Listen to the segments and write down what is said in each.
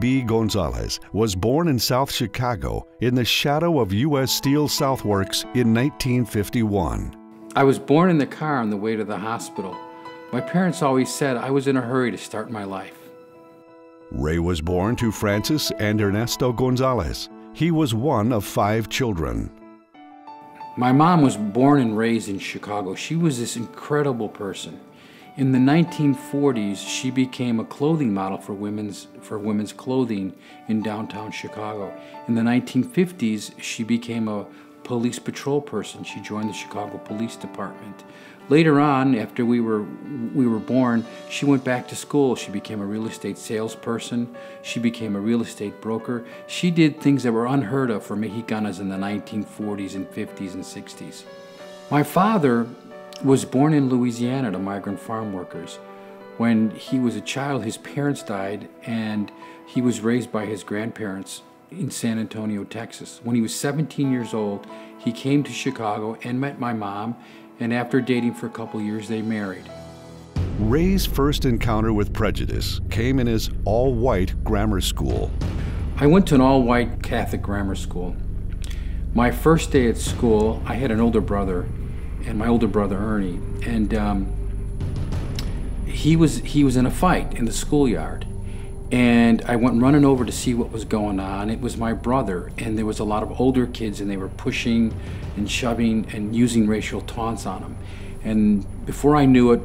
B. Gonzalez was born in South Chicago in the shadow of U.S. Steel Southworks in 1951. I was born in the car on the way to the hospital. My parents always said I was in a hurry to start my life. Rey was born to Francis and Ernesto Gonzalez. He was one of 5 children. My mom was born and raised in Chicago. She was this incredible person. In the 1940s, she became a clothing model for women's clothing in downtown Chicago. In the 1950s, she became a police patrol person. She joined the Chicago Police Department. Later on, after we were born, she went back to school. She became a real estate salesperson. She became a real estate broker. She did things that were unheard of for Mexicanas in the 1940s and 50s and 60s. My father was born in Louisiana to migrant farm workers. When he was a child, his parents died, and he was raised by his grandparents in San Antonio, Texas. When he was 17 years old, he came to Chicago and met my mom, and after dating for a couple years, they married. Rey's first encounter with prejudice came in his all-white grammar school. I went to an all-white Catholic grammar school. My first day at school, I had an older brother, and my older brother Ernie, and he was in a fight in the schoolyard. And I went running over to see what was going on. It was my brother, and there was a lot of older kids, and they were pushing and shoving and using racial taunts on him. And before I knew it,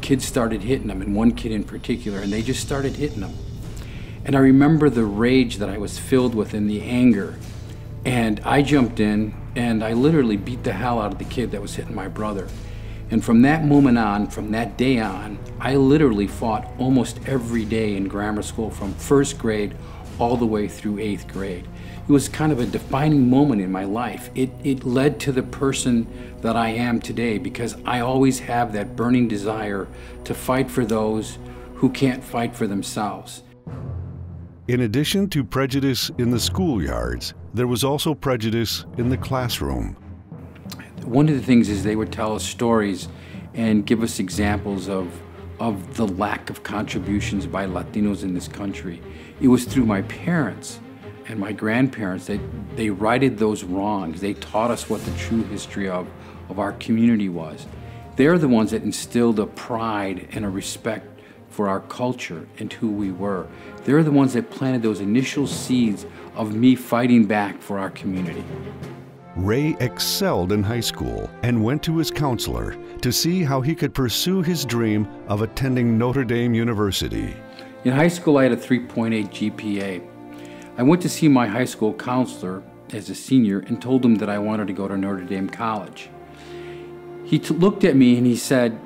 kids started hitting him, and one kid in particular, and they just started hitting him. And I remember the rage that I was filled with and the anger. And I jumped in, and I literally beat the hell out of the kid that was hitting my brother. And from that moment on, from that day on, I literally fought almost every day in grammar school from first grade all the way through 8th grade. It was kind of a defining moment in my life. It led to the person that I am today, because I always have that burning desire to fight for those who can't fight for themselves. In addition to prejudice in the schoolyards, there was also prejudice in the classroom. One of the things is they would tell us stories and give us examples of the lack of contributions by Latinos in this country. It was through my parents and my grandparents that they righted those wrongs. They taught us what the true history of our community was. They're the ones that instilled a pride and a respect for our culture and who we were. They're the ones that planted those initial seeds of me fighting back for our community. Rey excelled in high school and went to his counselor to see how he could pursue his dream of attending Notre Dame University. In high school, I had a 3.8 GPA. I went to see my high school counselor as a senior and told him that I wanted to go to Notre Dame College. He looked at me and he said,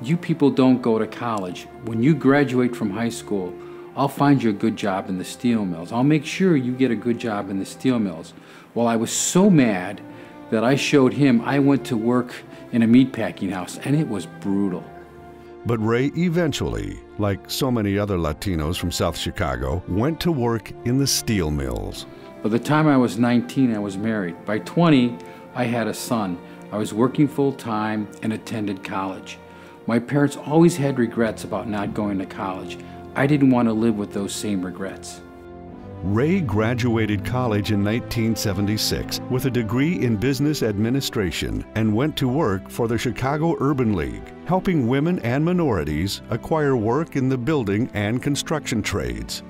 "You people don't go to college. When you graduate from high school, I'll find you a good job in the steel mills. I'll make sure you get a good job in the steel mills." Well, I was so mad that I showed him I went to work in a meatpacking house, and it was brutal. But Rey eventually, like so many other Latinos from South Chicago, went to work in the steel mills. By the time I was 19, I was married. By 20, I had a son. I was working full-time and attended college. My parents always had regrets about not going to college. I didn't want to live with those same regrets. Rey graduated college in 1976 with a degree in business administration and went to work for the Chicago Urban League, helping women and minorities acquire work in the building and construction trades.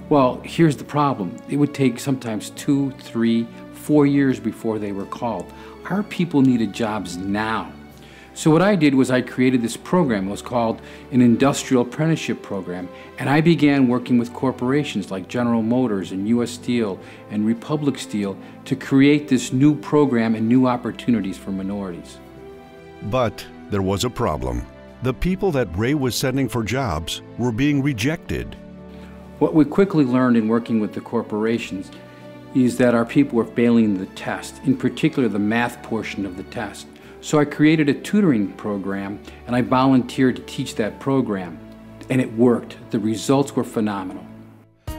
Well, here's the problem. It would take sometimes 2, 3, 4 years before they were called. Our people needed jobs now. So what I did was I created this program. It was called an industrial apprenticeship program, and I began working with corporations like General Motors and U.S. Steel and Republic Steel to create this new program and new opportunities for minorities. But there was a problem. The people that Rey was sending for jobs were being rejected. What we quickly learned in working with the corporations is that our people were failing the test, in particular the math portion of the test. So I created a tutoring program, and I volunteered to teach that program, and it worked. The results were phenomenal.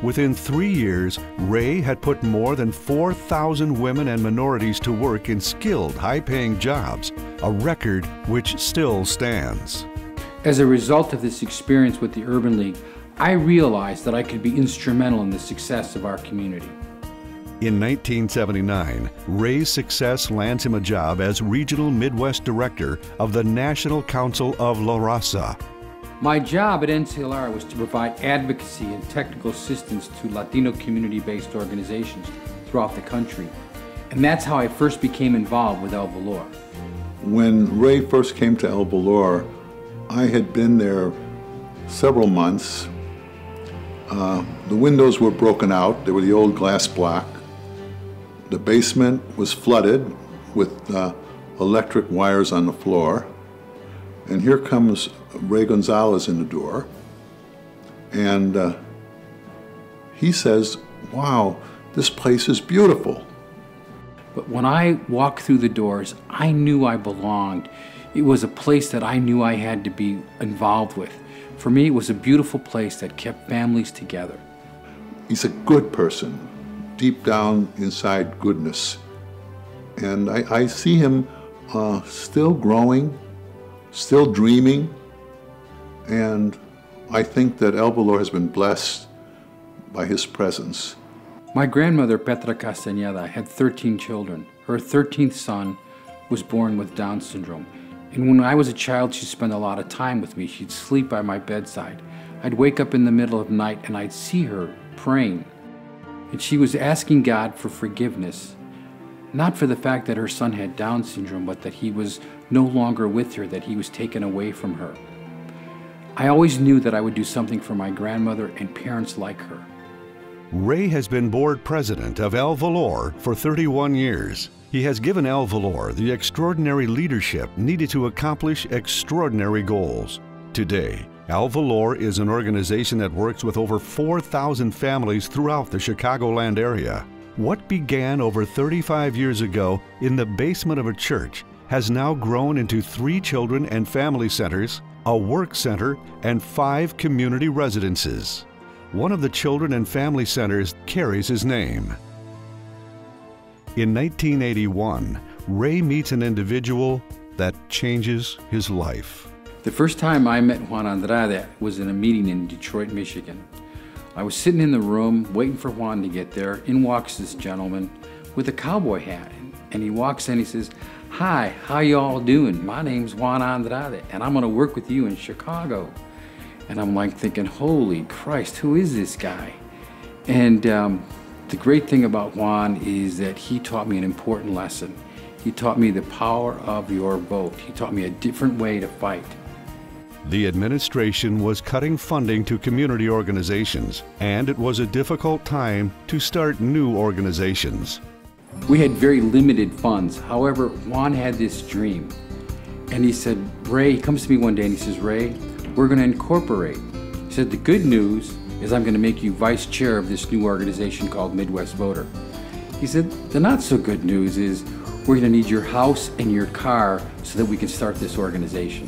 Within 3 years, Rey had put more than 4,000 women and minorities to work in skilled, high-paying jobs, a record which still stands. As a result of this experience with the Urban League, I realized that I could be instrumental in the success of our community. In 1979, Rey's success lands him a job as Regional Midwest Director of the National Council of La Raza. My job at NCLR was to provide advocacy and technical assistance to Latino community-based organizations throughout the country. And that's how I first became involved with El Valor. When Rey first came to El Valor, I had been there several months. The windows were broken out. They were the old glass block. The basement was flooded with electric wires on the floor. And here comes Rey Gonzalez in the door. And he says, "Wow, this place is beautiful." But when I walked through the doors, I knew I belonged. It was a place that I knew I had to be involved with. For me, it was a beautiful place that kept families together. He's a good person, deep down inside goodness. And I see him still growing, still dreaming, and I think that El Valor has been blessed by his presence. My grandmother, Petra Castañeda, had 13 children. Her 13th son was born with Down syndrome. And when I was a child, she spent a lot of time with me. She'd sleep by my bedside. I'd wake up in the middle of the night and I'd see her praying. And she was asking God for forgiveness, not for the fact that her son had Down syndrome, but that he was no longer with her, that he was taken away from her. I always knew that I would do something for my grandmother and parents like her. Rey has been board president of El Valor for 31 years. He has given El Valor the extraordinary leadership needed to accomplish extraordinary goals. Today, El Valor is an organization that works with over 4,000 families throughout the Chicagoland area. What began over 35 years ago in the basement of a church has now grown into 3 children and family centers, a work center, and 5 community residences. One of the children and family centers carries his name. In 1981, Rey meets an individual that changes his life. The first time I met Juan Andrade was in a meeting in Detroit, Michigan. I was sitting in the room waiting for Juan to get there. In walks this gentleman with a cowboy hat. And he walks in, he says, "Hi, how y'all doing? My name's Juan Andrade, and I'm gonna work with you in Chicago." And I'm like thinking, holy Christ, who is this guy? And the great thing about Juan is that he taught me an important lesson. He taught me the power of your vote. He taught me a different way to fight. The administration was cutting funding to community organizations, and it was a difficult time to start new organizations. We had very limited funds. However, Juan had this dream. And he said, Rey, he comes to me one day and he says, "Rey, we're going to incorporate." He said, "The good news is I'm going to make you vice chair of this new organization called Midwest Voter." He said, "The not so good news is we're going to need your house and your car so that we can start this organization."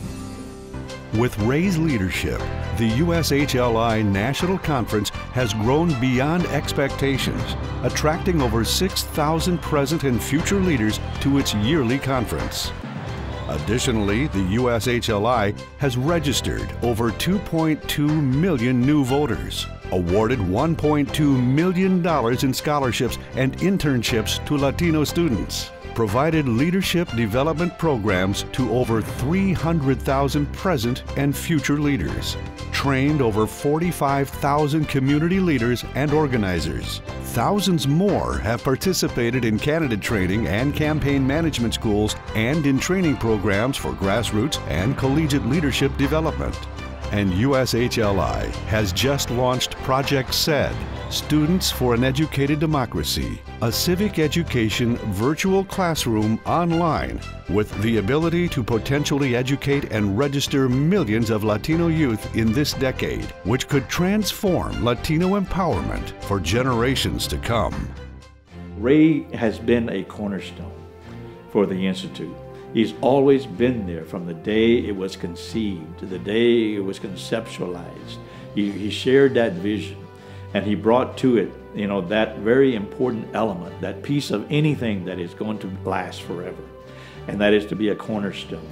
With Rey's leadership, the USHLI National Conference has grown beyond expectations, attracting over 6,000 present and future leaders to its yearly conference. Additionally, the USHLI has registered over 2.2 million new voters, awarded $1.2 million in scholarships and internships to Latino students, provided leadership development programs to over 300,000 present and future leaders, trained over 45,000 community leaders and organizers. Thousands more have participated in candidate training and campaign management schools and in training programs for grassroots and collegiate leadership development. And USHLI has just launched Project SED, Students for an Educated Democracy, a civic education virtual classroom online with the ability to potentially educate and register millions of Latino youth in this decade, which could transform Latino empowerment for generations to come. Rey has been a cornerstone for the Institute. He's always been there from the day it was conceived to the day it was conceptualized. He shared that vision, and he brought to it, that very important element, that piece of anything that is going to last forever, and that is to be a cornerstone.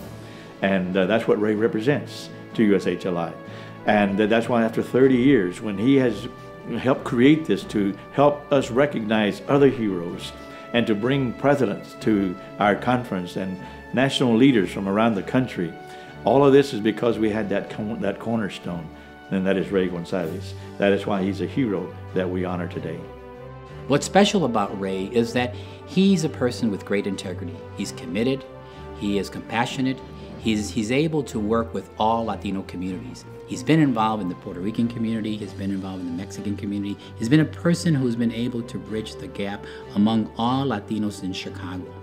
And that's what Rey represents to USHLI. And that's why after 30 years, when he has helped create this to help us recognize other heroes and to bring presidents to our conference and national leaders from around the country, all of this is because we had that cornerstone, and that is Rey Gonzalez. That is why he's a hero that we honor today. What's special about Rey is that he's a person with great integrity. He's committed, he is compassionate, he's able to work with all Latino communities. He's been involved in the Puerto Rican community, he's been involved in the Mexican community. He's been a person who's been able to bridge the gap among all Latinos in Chicago.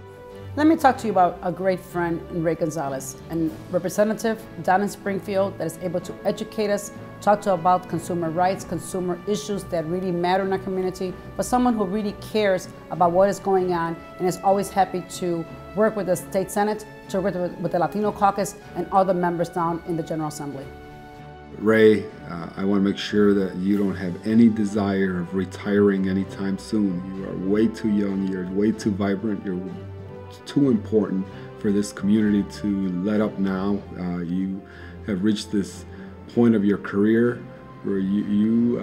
Let me talk to you about a great friend in Rey Gonzalez, a representative down in Springfield that is able to educate us, talk to about consumer rights, consumer issues that really matter in our community, but someone who really cares about what is going on and is always happy to work with the State Senate, to work with the Latino Caucus and other members down in the General Assembly. Ray, I want to make sure that you don't have any desire of retiring anytime soon. You are way too young, you're way too vibrant, you're too important for this community to let up now. You have reached this point of your career where you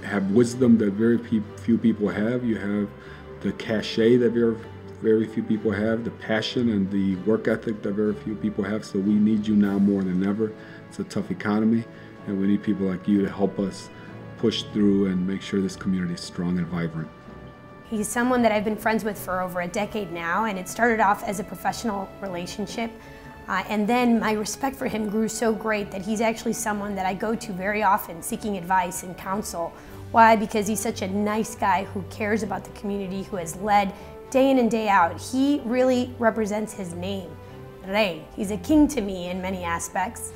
have wisdom that very few people have. You have the cachet that very few people have, the passion and the work ethic that very few people have. So we need you now more than ever. It's a tough economy, and we need people like you to help us push through and make sure this community is strong and vibrant. He's someone that I've been friends with for over a decade now, and it started off as a professional relationship. And then my respect for him grew so great that he's actually someone that I go to very often seeking advice and counsel. Why? Because he's such a nice guy who cares about the community, who has led day in and day out. He really represents his name, Rey. He's a king to me in many aspects.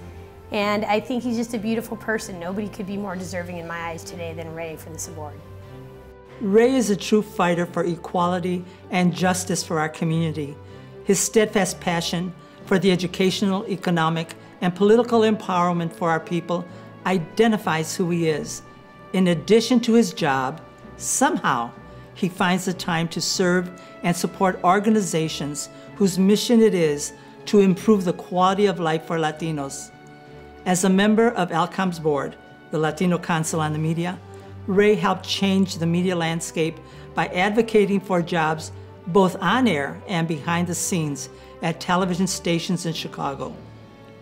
And I think he's just a beautiful person. Nobody could be more deserving in my eyes today than Rey for this award. Rey is a true fighter for equality and justice for our community. His steadfast passion for the educational, economic, and political empowerment for our people identifies who he is. In addition to his job, somehow he finds the time to serve and support organizations whose mission it is to improve the quality of life for Latinos. As a member of ALCOM's board, the Latino Council on the Media, Rey helped change the media landscape by advocating for jobs both on air and behind the scenes at television stations in Chicago.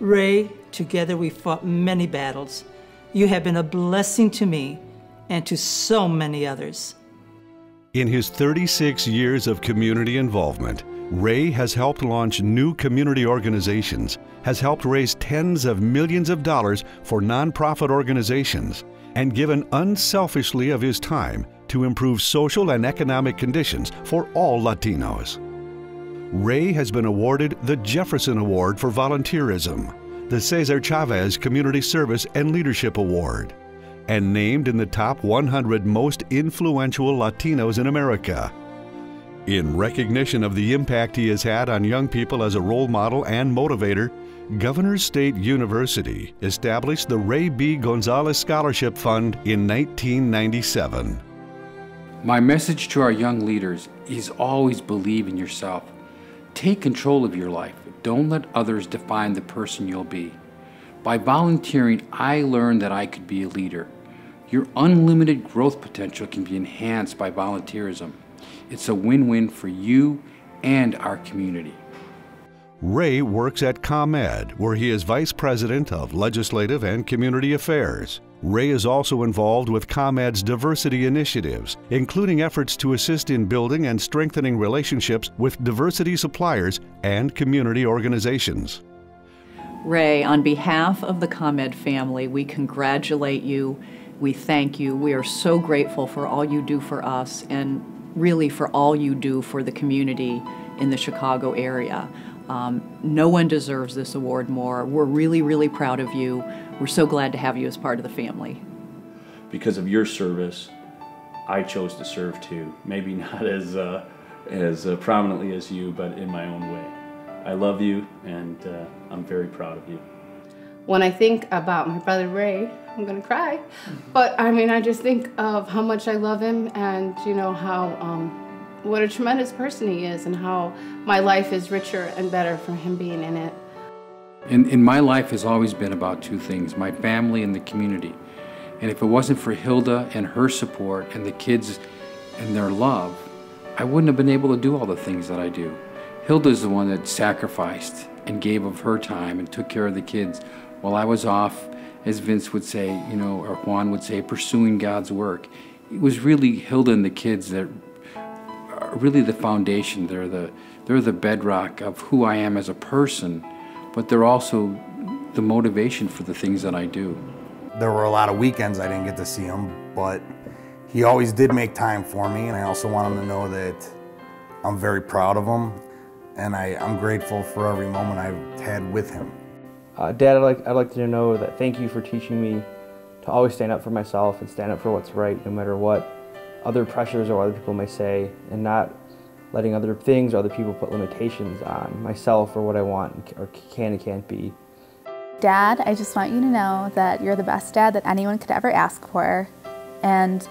Rey, together we fought many battles. You have been a blessing to me and to so many others. In his 36 years of community involvement, Rey has helped launch new community organizations, has helped raise tens of millions of dollars for nonprofit organizations, and given unselfishly of his time to improve social and economic conditions for all Latinos. Rey has been awarded the Jefferson Award for Volunteerism, the Cesar Chavez Community Service and Leadership Award, and named in the top 100 most influential Latinos in America. In recognition of the impact he has had on young people as a role model and motivator, Governors State University established the Rey B. Gonzalez Scholarship Fund in 1997. My message to our young leaders is always believe in yourself. Take control of your life. Don't let others define the person you'll be. By volunteering, I learned that I could be a leader. Your unlimited growth potential can be enhanced by volunteerism. It's a win-win for you and our community. Rey works at ComEd, where he is Vice President of Legislative and Community Affairs. Rey is also involved with ComEd's diversity initiatives, including efforts to assist in building and strengthening relationships with diversity suppliers and community organizations. Rey, on behalf of the ComEd family, we congratulate you. We thank you. We are so grateful for all you do for us and really for all you do for the community in the Chicago area. No one deserves this award more. We're really, really proud of you. We're so glad to have you as part of the family. Because of your service, I chose to serve too. Maybe not as prominently as you, but in my own way. I love you, and I'm very proud of you. When I think about my brother Rey, I'm gonna cry. But I mean, I just think of how much I love him, and you know how what a tremendous person he is, and how my life is richer and better for him being in it. In my life has always been about two things, my family and the community. And if it wasn't for Hilda and her support and the kids and their love, I wouldn't have been able to do all the things that I do. Hilda's the one that sacrificed and gave of her time and took care of the kids while I was off, as Vince would say, you know, or Juan would say, pursuing God's work. It was really Hilda and the kids that are really the foundation. They're the bedrock of who I am as a person, but they're also the motivation for the things that I do. There were a lot of weekends I didn't get to see him, but he always did make time for me, and I also want him to know that I'm very proud of him, and I'm grateful for every moment I've had with him. Dad, I'd like to know that thank you for teaching me to always stand up for myself and stand up for what's right, no matter what other pressures or other people may say, and not letting other things or other people put limitations on myself or what I want or can and can't be. Dad, I just want you to know that you're the best dad that anyone could ever ask for, and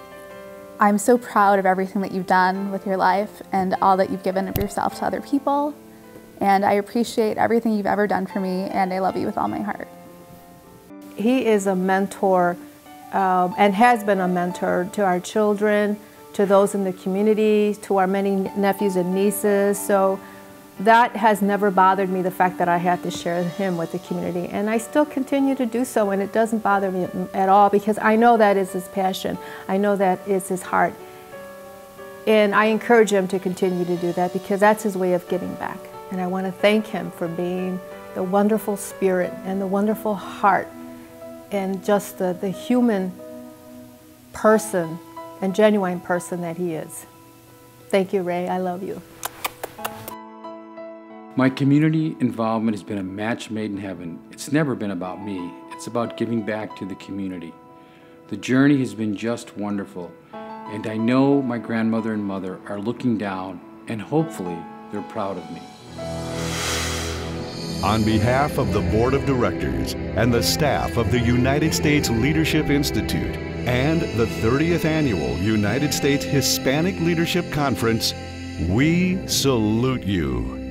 I'm so proud of everything that you've done with your life and all that you've given of yourself to other people, and I appreciate everything you've ever done for me, and I love you with all my heart. He is a mentor and has been a mentor to our children, to those in the community, to our many nephews and nieces. So that has never bothered me, the fact that I have to share him with the community. And I still continue to do so, and it doesn't bother me at all, because I know that is his passion. I know that is his heart. And I encourage him to continue to do that, because that's his way of giving back. And I want to thank him for being the wonderful spirit and the wonderful heart and just the human person and genuine person that he is. Thank you, Ray. I love you. My community involvement has been a match made in heaven. It's never been about me. It's about giving back to the community. The journey has been just wonderful, and I know my grandmother and mother are looking down, and hopefully they're proud of me. On behalf of the Board of Directors and the staff of the United States Leadership Institute and the 30th Annual United States Hispanic Leadership Conference, we salute you.